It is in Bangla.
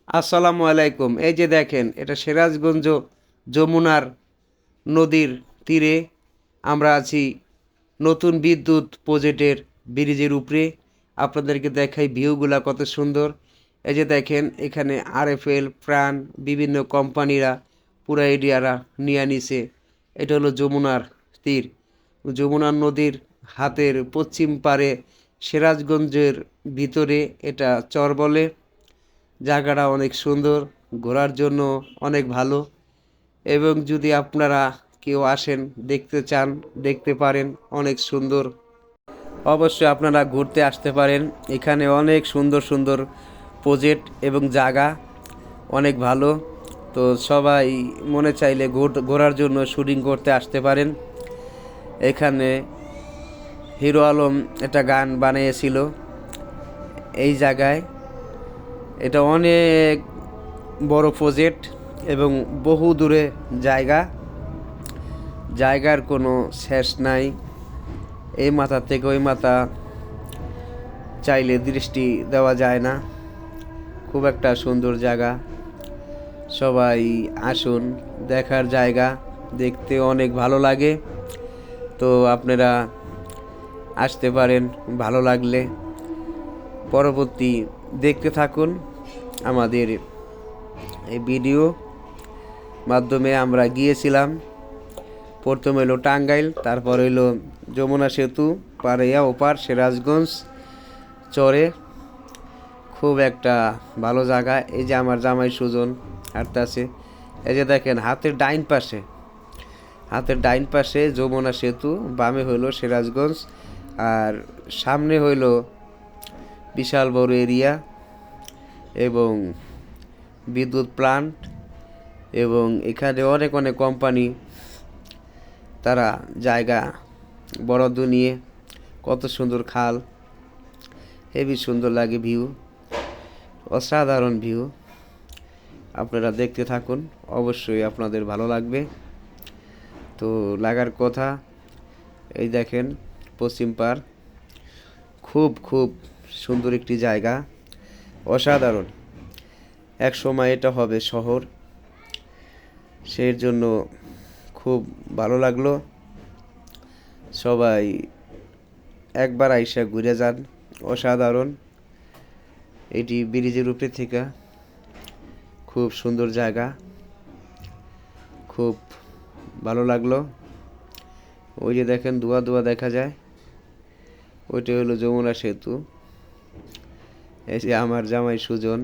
আসসালামু আলাইকুম। এই যে দেখেন, এটা সিরাজগঞ্জ যমুনার নদীর তীরে আমরা আছি। নতুন বিদ্যুৎ প্রজেক্টের ব্রিজের উপরে আপনাদেরকে দেখাই ভিউগুলা কত সুন্দর। এই যে দেখেন, এখানে আরএফএল, প্রাণ, বিভিন্ন কোম্পানিরা পুরা এরিয়ারা নিয়ে নিছে। এটা হলো যমুনার তীর। যমুনার নদীর হাতের পশ্চিম পারে সিরাজগঞ্জের ভিতরে এটা চর বলে। জায়গাটা অনেক সুন্দর, ঘোরার জন্য অনেক ভালো। এবং যদি আপনারা কেউ আসেন, দেখতে চান, দেখতে পারেন, অনেক সুন্দর। অবশ্যই আপনারা ঘুরতে আসতে পারেন। এখানে অনেক সুন্দর সুন্দর প্রজেক্ট এবং জায়গা অনেক ভালো। তো সবাই মনে চাইলে ঘোরার জন্য শুটিং করতে আসতে পারেন। এখানে হিরো আলম একটা গান বানিয়েছিল এই জায়গায়। এটা অনেক বড় প্রজেক্ট এবং বহু দূরে জায়গা। জায়গার কোনো শেষ নাই। এই মাথা থেকে ওই মাথা চাইলে দৃষ্টি দেওয়া যায় না। খুব একটা সুন্দর জায়গা। সবাই আসুন, দেখার জায়গা, দেখতে অনেক ভালো লাগে। তো আপনারা আসতে পারেন, ভালো লাগলে পরবর্তী দেখতে থাকুন আমাদের এই ভিডিও মাধ্যমে। আমরা গিয়েছিলাম, প্রথম হইলো টাঙ্গাইল, তারপর হইলো যমুনা সেতু পাড়িয়া ওপার সিরাজগঞ্জ চরে। খুব একটা ভালো জায়গা। এই যে আমার জামাই সুজন হাঁটতেছে। এই যে দেখেন, হাতের ডাইন পাশে যমুনা সেতু, বামে হইলো সিরাজগঞ্জ, আর সামনে হইলো বিশাল বড় এরিয়া এবং বিদ্যুৎ প্লান্ট। এবং এখানে অনেক অনেক কোম্পানি তারা জায়গা বরাদ্দ নিয়ে। কত সুন্দর খাল, হেবি সুন্দর লাগে ভিউ, অসাধারণ ভিউ। আপনারা দেখতে থাকুন, অবশ্যই আপনাদের ভালো লাগবে। তো লাগার কথা। এই দেখেন পশ্চিম পাড়, খুব খুব সুন্দর একটি জায়গা, অসাধারণ। এক সময় এটা হবে শহর, সেই জন্য খুব ভালো লাগলো। সবাই একবার আইসা ঘুরে যান, অসাধারণ। এটি ব্রিজের উপরে থেকে খুব সুন্দর জায়গা, খুব ভালো লাগলো। ওই যে দেখেন ধোয়া ধোয়া দেখা যায়, ওইটা হলো যমুনা সেতু। এই যে আমার জামাই সুজন